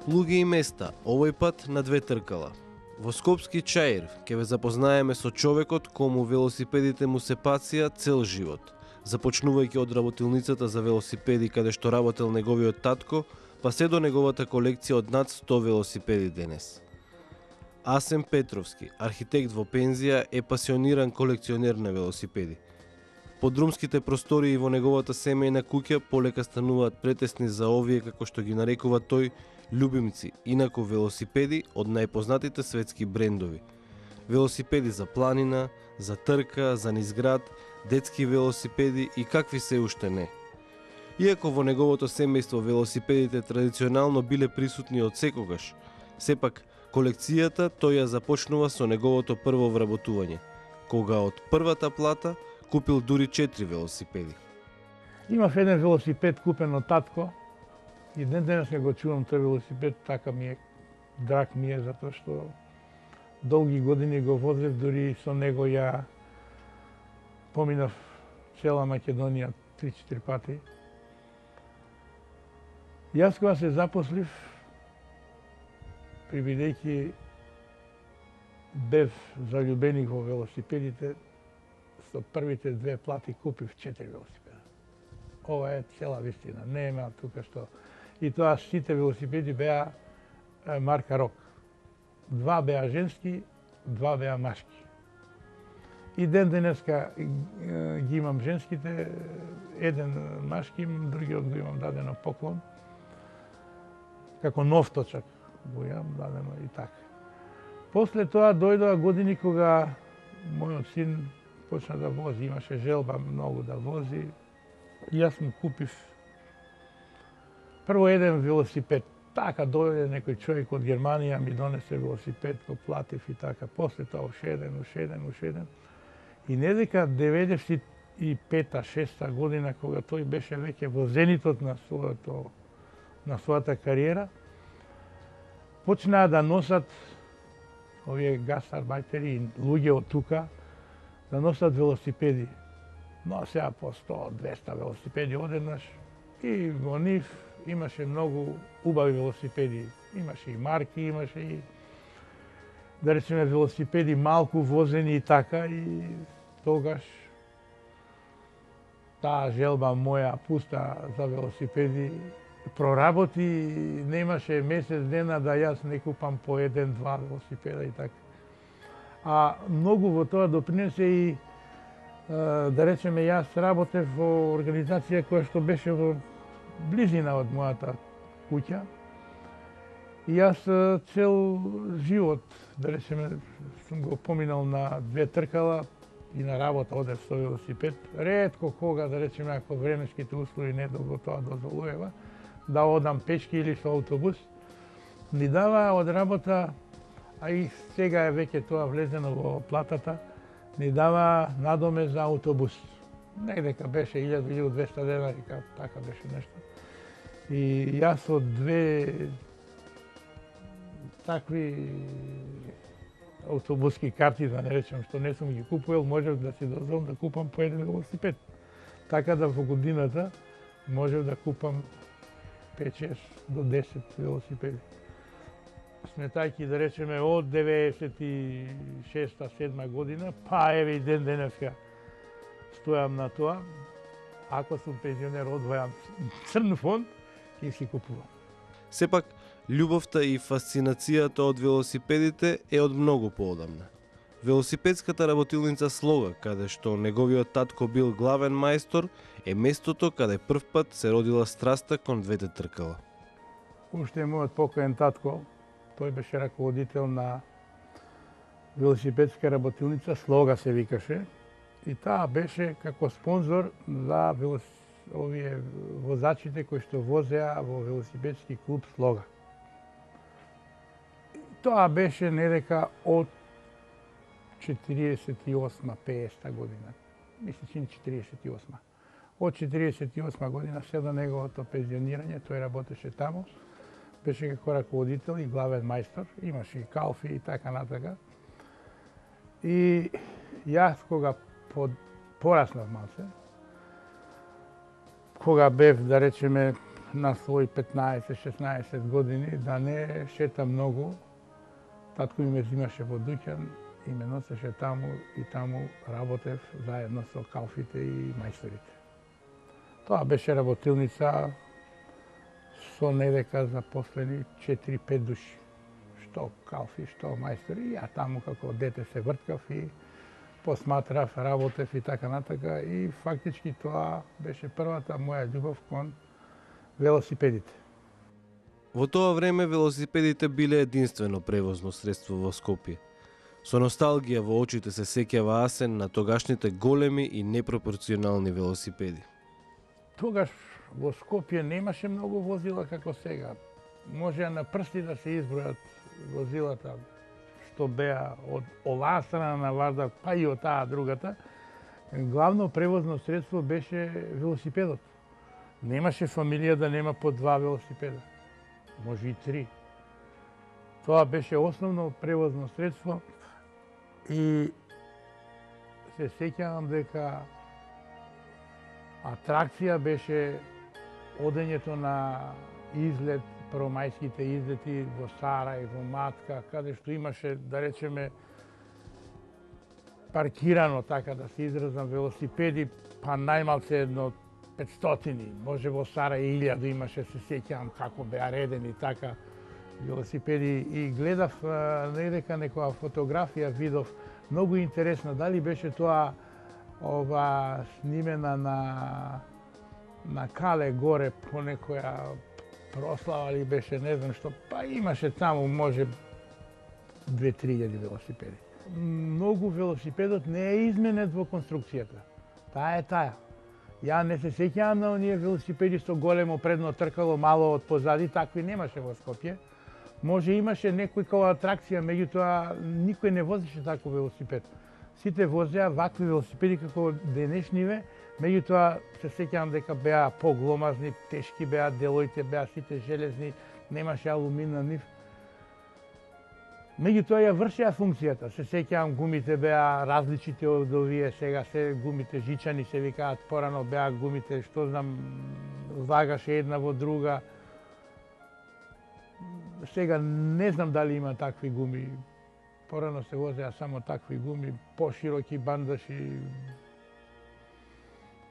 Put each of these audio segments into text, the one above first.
Луѓе и места, овој пат на две тркала. Во Скопски Чаир ќе ве запознаеме со човекот кому велосипедите му се пација цел живот. Започнувајќи од работилницата за велосипеди каде што работел неговиот татко, па се до неговата колекција од над 100 велосипеди денес. Асем Петровски, архитект во пензија, е пасиониран колекционер на велосипеди. Подрумските простории во неговата семејна куќа полека стануваат претесни за овие, како што ги нарекува тој, љубимци, инаку велосипеди од најпознатите светски брендови. Велосипеди за планина, за трка, за низград, детски велосипеди и какви се уште не. Иако во неговото семејство велосипедите традиционално биле присутни од секогаш, сепак колекцијата тој ја започнува со неговото прво вработување, кога од првата плата купил дури 4 велосипеди. Имав еден велосипед купен од татко и ден денес го чувам тој велосипед, така ми е, драг ми е, затоа што долги години го возев, дури со него ја поминав цела Македонија 3-4 пати. Јас кога се запослив, прибидејќи бев заљубеник во велосипедите, со првите 2 плати купив 4 велосипеда. Ова е цела вистина, нема тука што. И тоа сите велосипеди беа марка Рок. 2 беа женски, 2 беа машки. И ден денеска ги имам женските, еден машки, другиот го имам дадено поклон. Како нов точак го имам дадено и така. После тоа дојдоа години кога мојот син почна да вози, имаше желба многу да вози. И јас му купив прво еден велосипед. Така дојде некој човек од Германија, ми донесе велосипед, го платив и така. После тоа уште еден. И не дека 95-6 година, кога тој беше веќе во зенитот на својата кариера, почнаа да носат овие гастарбајтери и луѓе од тука, да носат велосипеди. Но сега по 100-200 велосипеди одеднаш. И во нив имаше многу убави велосипеди. Имаше и марки, имаше и, да речеме, велосипеди малку возени и така. И тогаш таа желба моја пуста за велосипеди проработи. Немаше месец дена да јас не купам по 1-2 велосипеда и така. А многу во тоа допринесе и, да речеме, јас работев во организација која што беше во близина од мојата куќа. И јас цел живот, да речеме, сум го поминал на 2 тркала и на работа одев со велосипед. Ретко кога, да речеме, ако временските услови не го тоа дозволува, да одам пешки или со автобус, ми дава од работа, а и сега е веќе тоа влезено во платата, ни дава надоме за автобус. Негдека беше 1000-1200 денари, така беше нешто. И јас од 2 такви автобуски карти, да не речем, што не сум ги купувал, можев да си дозволам да купам по еден велосипед. Така да во годината можев да купам 5-6 до 10 велосипеди. Сметајќи, да речеме, од 96-7 година, па еве и ден денеска стојам на тоа. Ако сум пензионер, одвојам црн фонд и си купувам. Сепак, љубовта и фасцинацијата од велосипедите е од многу поодамна. Велосипедската работилница Слога, каде што неговиот татко бил главен мајстор, е местото каде првпат се родила страста кон двете тркала. Уште мојот покоен татко, тој беше раководител на велосипедска работилница Слога се викаше, и таа беше како спонзор за овие возачите кои што возеа во велосипедски клуб Слога. Тоа беше недека од 48-50 година. Мислам, 48. Од 48 година се до неговото пензионирање, тој работеше таму. Беше како раководител и главен мајстор, имаше и калфи и така натака. И јас кога пораснав малце, кога бев, да речеме, на своји 15-16 години, да не шетам многу, татко ми ме взимаше во дуќан и ме носеше таму и таму работев заедно со калфите и мајсторите. Тоа беше работилница со недека запослени 4-5 души. Што калфи, што мајстори. Ја таму како дете се врткав и посматрав, работев и така натака. И фактички тоа беше првата моја љубов кон велосипедите. Во тоа време велосипедите биле единствено превозно средство во Скопје. Со носталгија во очите се сеќава Асен на тогашните големи и непропорционални велосипеди. Тогаш во Скопје немаше многу возила како сега. Можеа на прсти да се избројат возилата што беа од оваа страна на Вардар, па и од таа другата. Главно превозно средство беше велосипедот. Немаше фамилија да нема по 2 велосипеда. Може и 3. Тоа беше основно превозно средство и се сеќавам дека атракција беше одењето на излет, првомајските излети во Сарај, во Матка, каде што имаше, да речеме, паркирано, така да се изразам, велосипеди, па најмалце едно 500, може во Сарај 1000 имаше, се сеќавам како беа редени така велосипеди. И гледав недека некоја фотографија, видов многу интересна, дали беше тоа снимена на Кале горе по некоја прослава ли беше, не знам што, па имаше таму може 2-3 велосипеди. Многу велосипедот не е изменет во конструкцијата. Таа е таа. Ја не се сеќавам на оние велосипеди со големо предно тркало, мало од позади, такви немаше во Скопје. Може имаше некој као атракција, меѓутоа никој не возеше таков велосипед. Сите возеа вакви велосипеди како денешниве, меѓутоа се сеќавам дека беа погломазни, тешки беа делоите, беа сите железни, немаше алумин на нив. Меѓутоа ја вршеа функцијата. Се сеќавам гумите беа различити од овие, сега се гумите жичани се викаат, порано беа гумите, што знам, влагаше една во друга. Сега не знам дали има такви гуми. Порано се возеа само такви гуми, пошироки бандаши,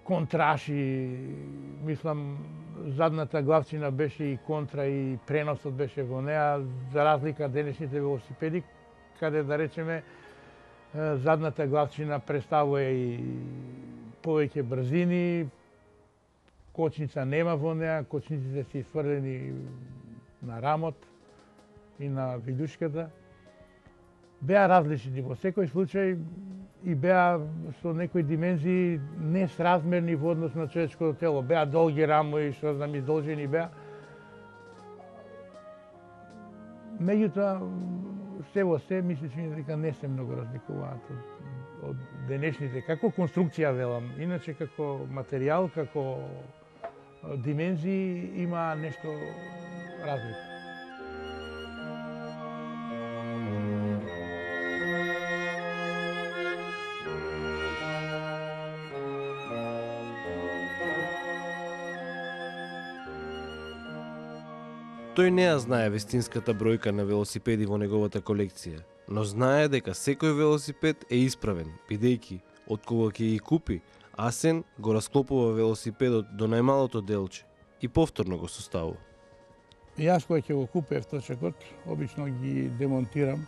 контраши, мислам, задната главчина беше и контра и преносот беше во неа, за разлика денешните велосипеди, каде да речеме задната главчина представува и повеќе брзини, кочница нема во неа, кочниците се исфрлени на рамот и на видушката. Беа различни во секој случај и беа со некои димензии несразмерни во однос на човечкото тело. Беа долги рамои, што знам, издолжени беа. Меѓутоа, се во се, мислиш дека не се многу разликуваат од денешните. Како конструкција, велам, иначе како материјал, како димензии има нешто разлика. Тој не ја знае вистинската бројка на велосипеди во неговата колекција, но знае дека секој велосипед е исправен, бидејќи од кога ќе ги купи, Асен го расклопува велосипедот до најмалото делче и повторно го составува. Јас кога ќе го купев точекот, обично ги демонтирам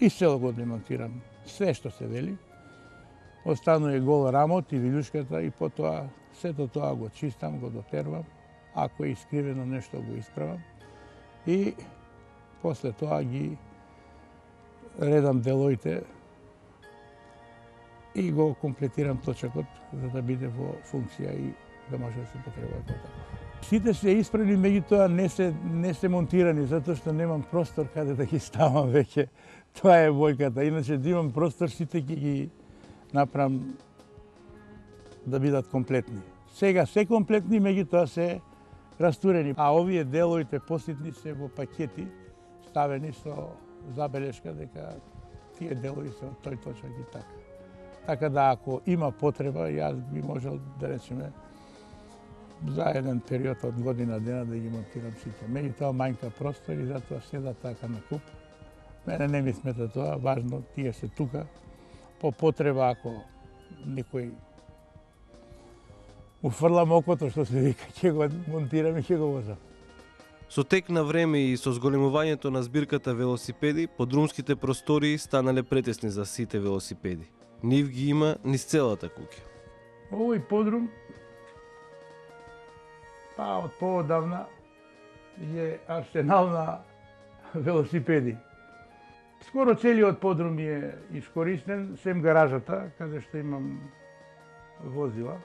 И цело го демонтирам. Се што се вели. Останува гол рамот и вилюшката и потоа сето тоа го чистам, го дотервам. Ако е искривено нешто го исправам. И после тоа ги редам делоите и го комплетирам точакот за да биде во функција и да може да се потребува како таков. Сите се исправни, меѓутоа не се монтирани затоа што немам простор каде да ги ставам веќе. Тоа е бојката. Иначе да имам простор, сите ги направам да бидат комплетни. Сега се комплетни, меѓутоа се растурени. А овие делоите поситни се во пакети, ставени со забелешка дека тие делови се од тој точак и така. Така да ако има потреба, јас би можел да речеме за еден период од година дена да ги монтирам сите. Меѓутоа мајнка простор и затоа седат така на куп. Мене не ми смета тоа, важно тие се тука. По потреба ако некој уфрлам окото, што се вика, ќе го монтирам и ќе го возам. Со тек на време и со зголемувањето на збирката велосипеди, подрумските простории станале претесни за сите велосипеди. Нив ги има низ целата куќа. Овој подрум, од поодавна, е арсенал на велосипеди. Скоро целиот подрум е искористен, сем гаражата, каде што имам возила.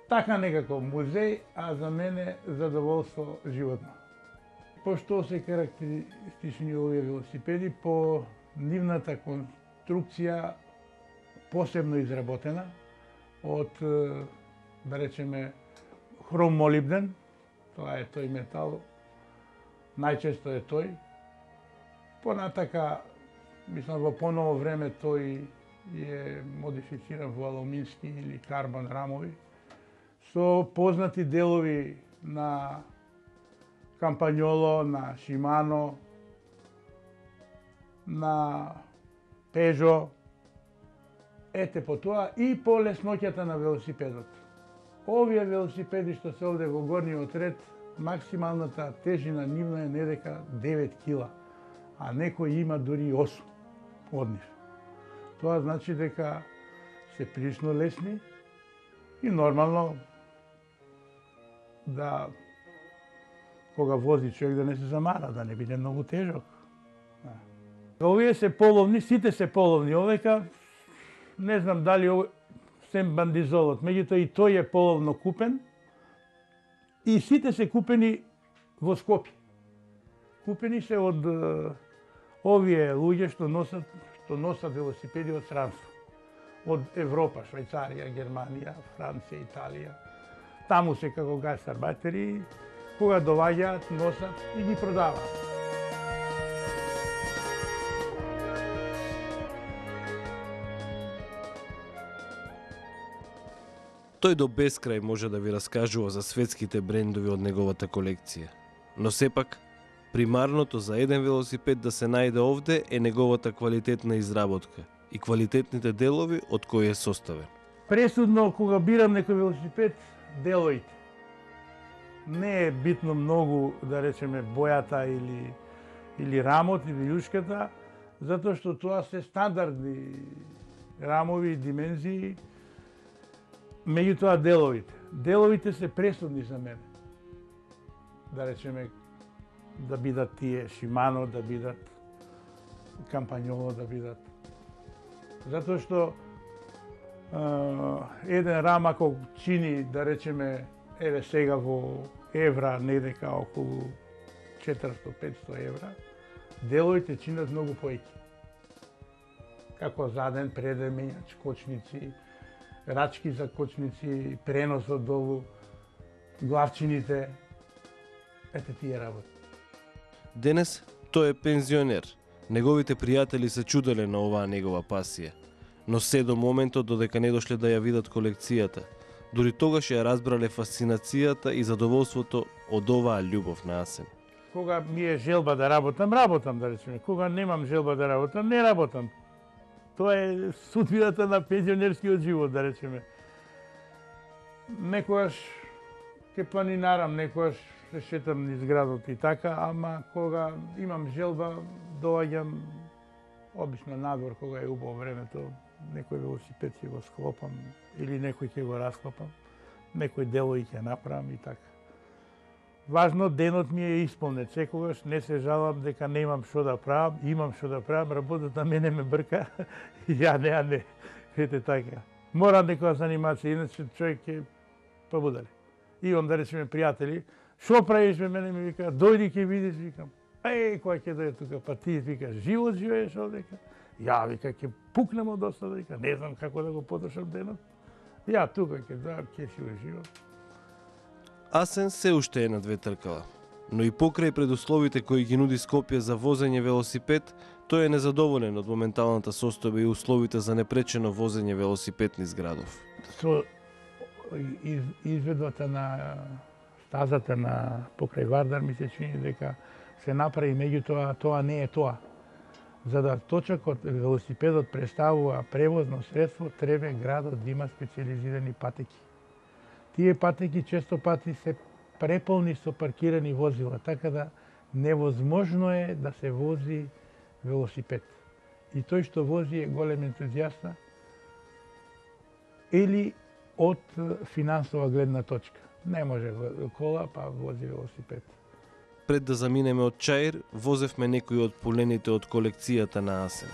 Така некако музеј, а за мене задоволство животно. Пошто се карактеристични овие велосипеди по нивната конструкција посебно изработена од, да речеме, хром молибден, тоа е тој метал, најчесто е тој. Понатака, мислам, во поново време тој е модифициран во алумински или карбон рамови, со познати делови на Кампањоло, на Шимано, на Пежо, ете по тоа и по лесноќата на велосипедот. Овие велосипеди што се овде во горниот ред, максималната тежина нивна е недека 9 кила, а некој има дури 8 од нив. Тоа значи дека се прилично лесни и нормално да кога вози човек да не се замара, да не биде многу тежок. Овие се половни, сите се половни овека. Не знам дали сем бандизолот, меѓутоа и тој е половно купен и сите се купени во Скопје. Купени се од овие луѓе што носат велосипеди од странство. Од Европа, Швајцарија, Германија, Франција, Италија. Таму се како гастарбајтери, кога доваѓаат, носат и ги продаваат. Тој до бескрај може да ви раскажува за светските брендови од неговата колекција. Но сепак, примарното за еден велосипед да се најде овде е неговата квалитетна изработка и квалитетните делови од кои е составен. Пресудно кога бирам некој велосипед, делоите. Не е битно многу, да речеме, бојата или рамот или јушката, затоа што тоа се стандардни рамови и димензии, меѓутоа деловите. Деловите се пресудни за мене. Да речеме, да бидат тие Шимано, да бидат Кампањоло, да бидат. Затоа што еден рам ако чини, да речеме, еве сега во евра, недека околу 400-500 евра, деловите чинат многу поеќе. Како заден, преден менјач, кочници, рачки за кочници, пренос од долу, главчините, ете тие работи. Денес тој е пензионер. Неговите пријатели се чуделе на оваа негова пасија, но се до моментот додека не дошле да ја видат колекцијата. Дури тогаш ја разбрале фасцинацијата и задоволството од оваа љубов на Асен. Кога ми е желба да работам, да речеме. Кога немам желба да работам, не работам. Тоа е судбината на пензионерскиот живот, да речеме. Некогаш ќе планинарам, некогаш се шетам низ градот и така, ама кога имам желба, доаѓам Обично надвор кога е убаво времето, некој велосипед ќе го склопам или некој ќе го расклопам, некој делови ќе направам и така. Важно денот ми е исполнет, секогаш не се жалам дека немам што да правам, имам што да правам, работата мене ме брка, ја не, ете така. Мора некоја занимација, иначе човек ќе побудале. Имам да речеме пријатели, што правиш бе, мене ми вика, дојди ќе видиш, викам. Кој ќе дојде тука, па ти вика, живот живееш овдека. Ја вика, ќе пукнем од досада, вика, не знам како да го потрошам денот. Ја тука ќе дојам, ќе си уживам. Асен се уште е на две тркала, но и покрај предусловите кои ги нуди Скопје за возење велосипед, тој е незадоволен од моменталната состојба и условите за непречено возење велосипед низ градов. Со изведбата на стазата на покрај Вардар ми се чини дека се направи, меѓутоа тоа не е тоа. За да точакот велосипедот представува превозно средство, треба градот да има специализирани патеки. Тие патеки често пати се преполни со паркирани возила, така да невозможно е да се вози велосипед. И тој што вози е голем ентузијаста или од финансова гледна точка. Не може кола, па вози велосипед. Пред да заминеме од Чаир, возевме некои од полените од колекцијата на Асен.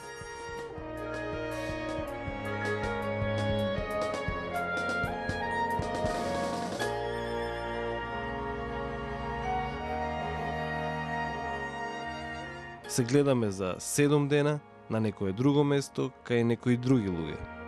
Се гледаме за 7 дена на некое друго место, кај некои други луѓе.